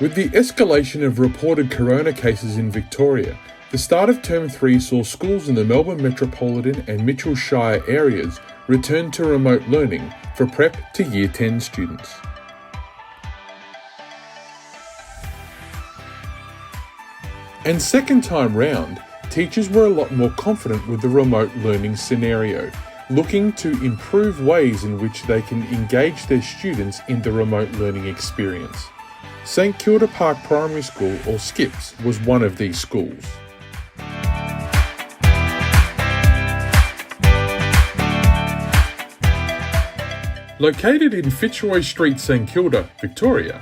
With the escalation of reported corona cases in Victoria, the start of Term 3 saw schools in the Melbourne metropolitan and Mitchell Shire areas return to remote learning for prep to Year 10 students. And second time round, teachers were a lot more confident with the remote learning scenario, looking to improve ways in which they can engage their students in the remote learning experience. St Kilda Park Primary School, or SCIPS, was one of these schools. Located in Fitzroy Street, St Kilda, Victoria,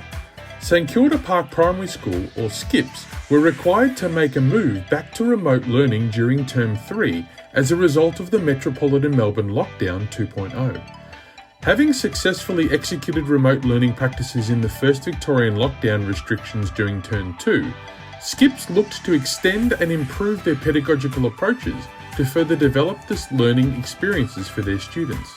St Kilda Park Primary School, or SCIPS, were required to make a move back to remote learning during Term 3 as a result of the Metropolitan Melbourne Lockdown 2.0. Having successfully executed remote learning practices in the first Victorian lockdown restrictions during Term 2, SCIPS looked to extend and improve their pedagogical approaches to further develop the learning experiences for their students.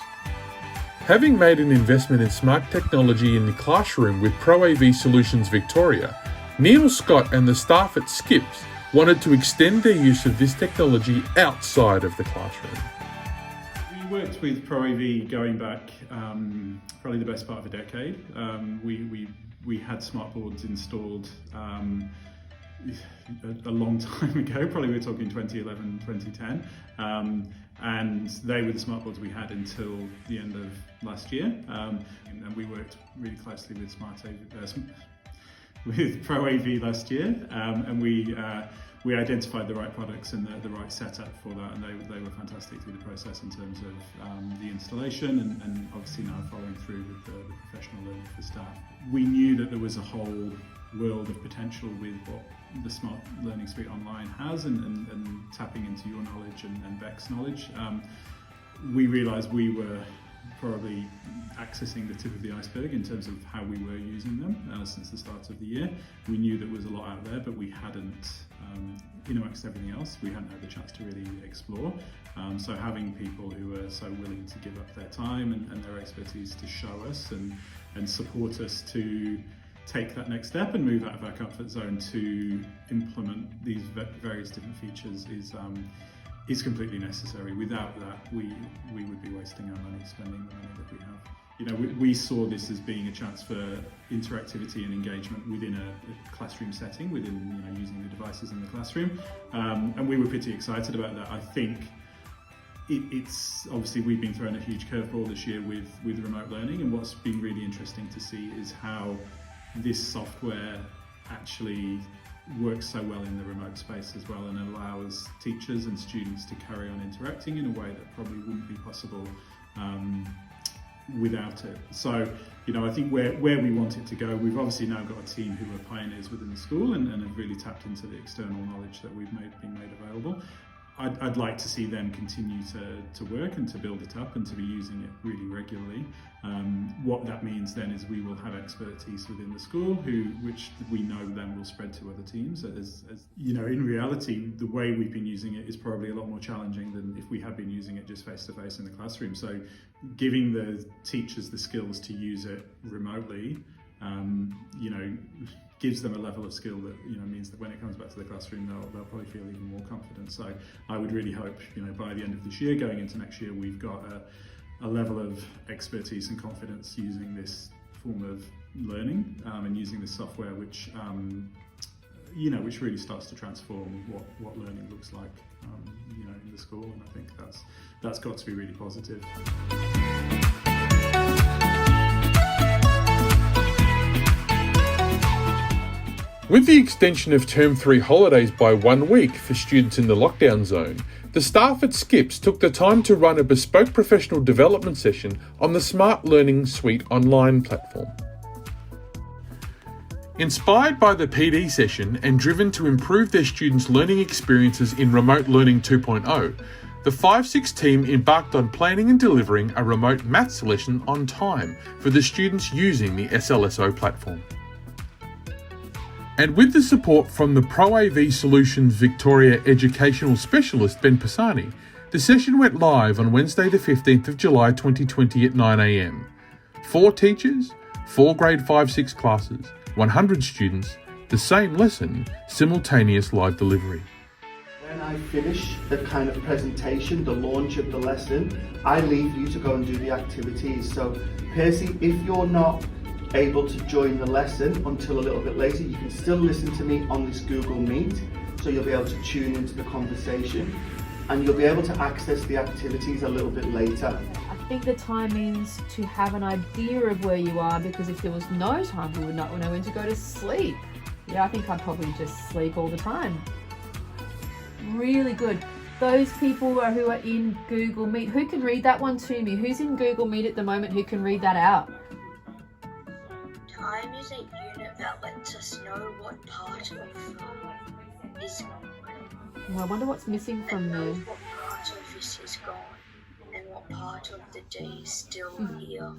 Having made an investment in smart technology in the classroom with ProAV Solutions Victoria, Neil Scott and the staff at SCIPS wanted to extend their use of this technology outside of the classroom. We worked with ProAV going back probably the best part of a decade. We had smartboards installed a long time ago, probably we're talking 2011, 2010. And they were the smartboards we had until the end of last year. And we worked really closely with with ProAV last year, and we identified the right products and the right setup for that, and they were fantastic through the process in terms of the installation and obviously now following through with the professional learning for staff. We knew that there was a whole world of potential with what the Smart Learning Suite Online has and tapping into your knowledge and Beck's knowledge. We realised we were probably accessing the tip of the iceberg in terms of how we were using them since the start of the year. We knew there was a lot out there, but we hadn't, amongst everything else, we hadn't had the chance to really explore. So having people who are so willing to give up their time and their expertise to show us and support us to take that next step and move out of our comfort zone to implement these various different features is completely necessary. Without that, we would be wasting our money, spending the money that we have. We saw this as being a chance for interactivity and engagement within a classroom setting, within using the devices in the classroom, and we were pretty excited about that. I think it's obviously we've been thrown a huge curveball this year with remote learning, and what's been really interesting to see is how this software actually works so well in the remote space as well, and allows teachers and students to carry on interacting in a way that probably wouldn't be possible without it. So, I think where we want it to go, we've obviously now got a team who are pioneers within the school and have really tapped into the external knowledge that we've been made available. I'd like to see them continue to work and to build it up and to be using it really regularly. What that means then is we will have expertise within the school, which we know then will spread to other teams. As in reality, the way we've been using it is probably a lot more challenging than if we had been using it just face to face in the classroom. So, giving the teachers the skills to use it remotely, gives them a level of skill that means that when it comes back to the classroom, they'll probably feel even more confident. So I would really hope by the end of this year, going into next year, we've got a level of expertise and confidence using this form of learning and using this software, which which really starts to transform what learning looks like in the school. And I think that's got to be really positive. With the extension of Term 3 holidays by 1 week for students in the lockdown zone, the staff at SCIPS took the time to run a bespoke professional development session on the Smart Learning Suite Online platform. Inspired by the PD session and driven to improve their students' learning experiences in Remote Learning 2.0, the 5-6 team embarked on planning and delivering a remote maths lesson on time for the students using the SLSO platform. And with the support from the ProAV Solutions Victoria Educational Specialist Ben Pisani, the session went live on Wednesday the 15th of July 2020 at 9 a.m. 4 teachers, 4 grade 5-6 classes, 100 students, the same lesson, simultaneous live delivery. When I finish the kind of presentation, the launch of the lesson, I leave you to go and do the activities. So Percy, if you're not able to join the lesson until a little bit later, you can still listen to me on this Google Meet, so you'll be able to tune into the conversation and you'll be able to access the activities a little bit later. I think the time means to have an idea of where you are, because if there was no time, we would not know when to go to sleep. Yeah, I think I'd probably just sleep all the time. Really good. Those people who are in Google Meet, who can read that one to me? Who's in Google Meet at the moment who can read that out? Time is a unit that lets us know what part of is gone. Well, I wonder what's missing from and there. knows what part of this is gone and what part of the day is still here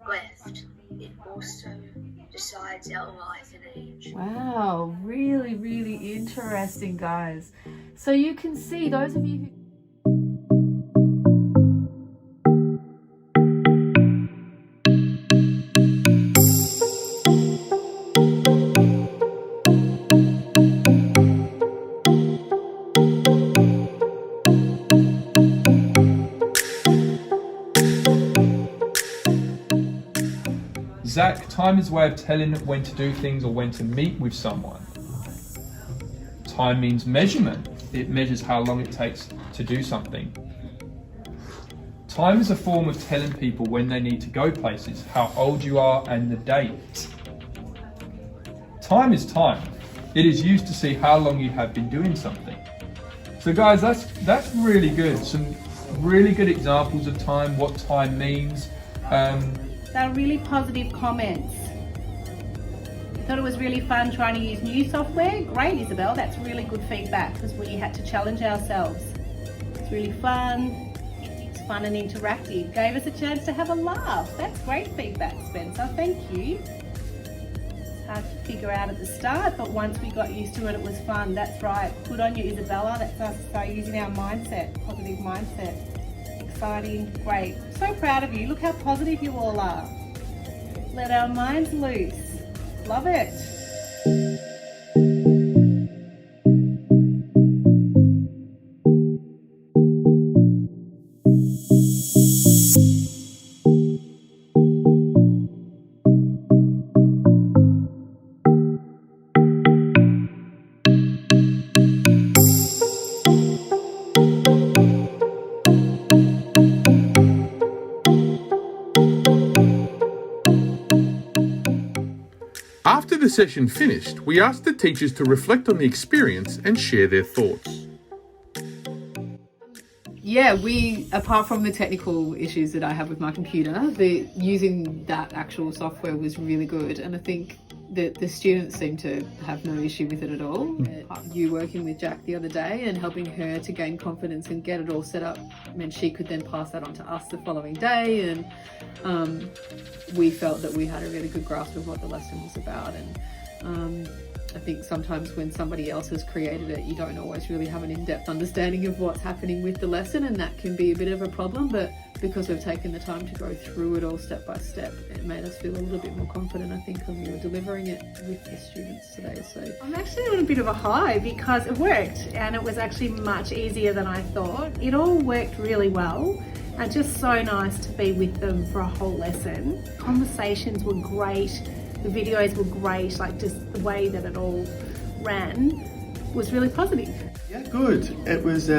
left. It also decides our life and age. Wow, really, really interesting, guys. So you can see, those of you who... Zach, time is a way of telling when to do things or when to meet with someone. Time means measurement. It measures how long it takes to do something. Time is a form of telling people when they need to go places, how old you are, and the date. Time is time. It is used to see how long you have been doing something. So guys, that's really good. Some really good examples of time, what time means. They're really positive comments. I thought it was really fun trying to use new software. Great, Isabel, that's really good feedback because we had to challenge ourselves. It's really fun. It's fun and interactive. Gave us a chance to have a laugh. That's great feedback, Spencer. Thank you. It's hard to figure out at the start, but once we got used to it, it was fun. That's right. Good on you, Isabella. That's us using our mindset, positive mindset. Exciting, great. So proud of you. Look how positive you all are. Let our minds loose. Love it. After the session finished, we asked the teachers to reflect on the experience and share their thoughts. Yeah, apart from the technical issues that I have with my computer, using that actual software was really good, and I think that the students seem to have no issue with it at all. You working with Jack the other day and helping her to gain confidence and get it all set up meant she could then pass that on to us the following day, and we felt that we had a really good grasp of what the lesson was about. And I think sometimes when somebody else has created it, you don't always really have an in-depth understanding of what's happening with the lesson, and that can be a bit of a problem, but because we've taken the time to go through it all step by step, it made us feel a little bit more confident, I think, when we were delivering it with the students today. So I'm actually on a bit of a high because it worked, and it was actually much easier than I thought. It all worked really well, and just so nice to be with them for a whole lesson. Conversations were great. The videos were great, like just the way that it all ran was really positive. Yeah, good. It was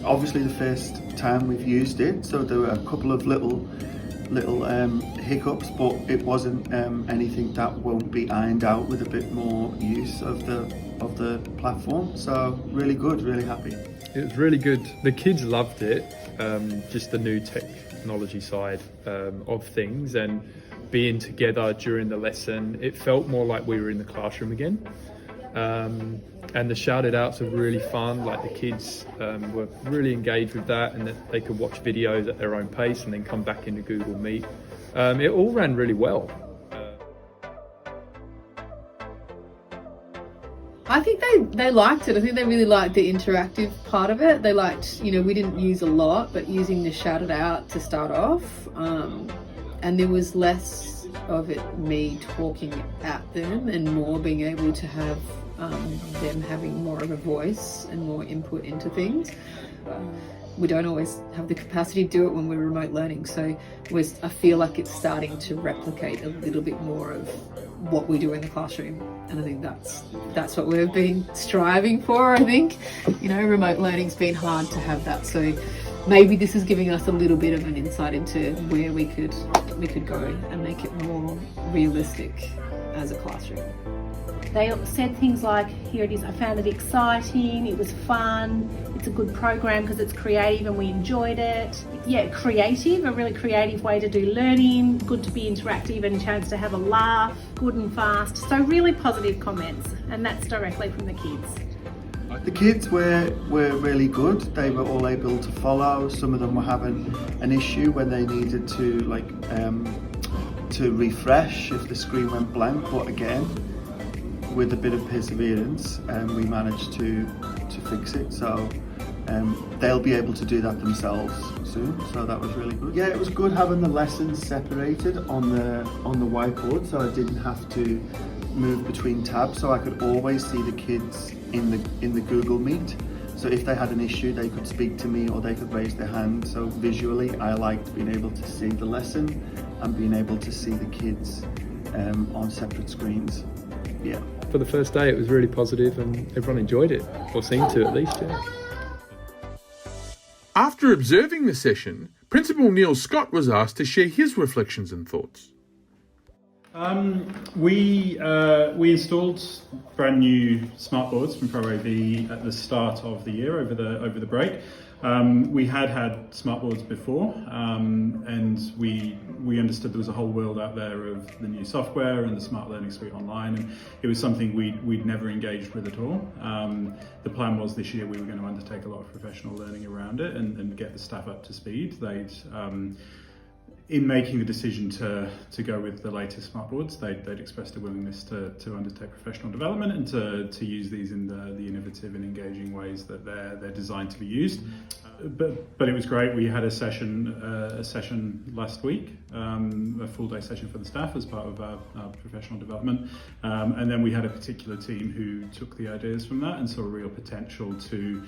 obviously the first time we've used it, so there were a couple of little hiccups, but it wasn't anything that won't be ironed out with a bit more use of the platform. So really good, really happy. It was really good. The kids loved it, just the new technology side of things, and being together during the lesson. It felt more like we were in the classroom again. And the shouted outs were really fun. Like the kids were really engaged with that, and that they could watch videos at their own pace and then come back into Google Meet. It all ran really well. I think they liked it. I think they really liked the interactive part of it. They liked, we didn't use a lot, but using the shout it out to start off. And there was less of it me talking at them and more being able to have them having more of a voice and more input into things. We don't always have the capacity to do it when we're remote learning, so I feel like it's starting to replicate a little bit more of what we do in the classroom, and I think that's what we've been striving for. I think, remote learning's been hard to have that, so maybe this is giving us a little bit of an insight into where we could go and make it more realistic as a classroom. They said things like, here it is, I found it exciting, it was fun, it's a good program because it's creative and we enjoyed it. Yeah, creative, a really creative way to do learning, good to be interactive and a chance to have a laugh, good and fast. So really positive comments, and that's directly from the kids. The kids were really good. They were all able to follow. Some of them were having an issue when they needed to refresh if the screen went blank, but again, with a bit of perseverance, we managed to fix it. So they'll be able to do that themselves soon. So that was really good. Yeah, it was good having the lessons separated on the whiteboard, so I didn't have to move between tabs. So I could always see the kids in the Google Meet. So if they had an issue, they could speak to me or they could raise their hand. So visually, I liked being able to see the lesson and being able to see the kids on separate screens. Yeah. For the first day, it was really positive and everyone enjoyed it, or seemed to at least, yeah. After observing the session, Principal Neil Scott was asked to share his reflections and thoughts. We installed brand new smartboards from ProAV at the start of the year over the break. We had smartboards before, and we understood there was a whole world out there of the new software and the Smart Learning Suite online, and it was something we'd never engaged with at all. The plan was this year we were going to undertake a lot of professional learning around it and get the staff up to speed. In making the decision to go with the latest smartboards, they'd expressed a willingness to undertake professional development and to use these in the innovative and engaging ways that they're designed to be used. But it was great. We had a session last week, a full day session for the staff as part of our professional development, and then we had a particular team who took the ideas from that and saw a real potential to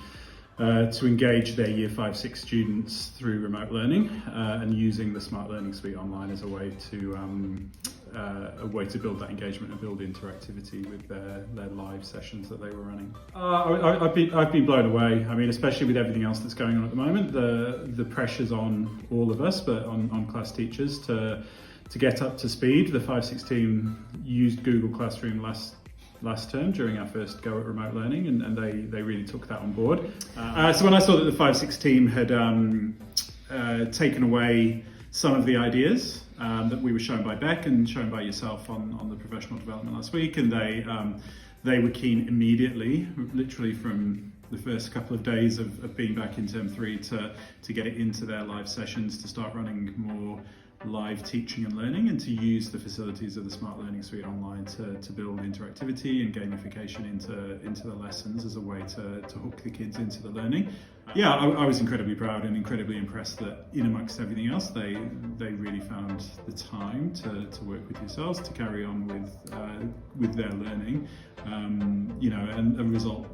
engage their Year 5-6 students through remote learning and using the Smart Learning Suite online as a way to build that engagement and build interactivity with their live sessions that they were running. I've been blown away. I mean, especially with everything else that's going on at the moment, the pressure's on all of us, but on class teachers to get up to speed. The 5-6 team used Google Classroom last term during our first go at remote learning, and they really took that on board. So when I saw that the 5-6 team had taken away some of the ideas that we were shown by Beck and shown by yourself on the professional development last week, and they were keen immediately, literally from the first couple of days of being back in term 3 to get it into their live sessions, to start running more live teaching and learning, and to use the facilities of the Smart Learning Suite online to build interactivity and gamification into the lessons as a way to hook the kids into the learning. Yeah, I was incredibly proud and incredibly impressed that in amongst everything else, they really found the time to work with yourselves to carry on with their learning, and a result,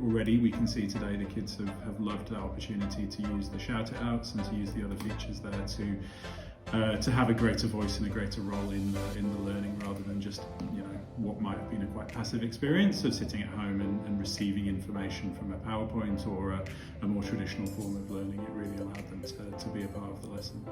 already we can see today the kids have loved that opportunity to use the shout it outs and to use the other features there to have a greater voice and a greater role in the learning, rather than just what might have been a quite passive experience of sitting at home and receiving information from a PowerPoint or a more traditional form of learning. It really allowed them to be a part of the lesson.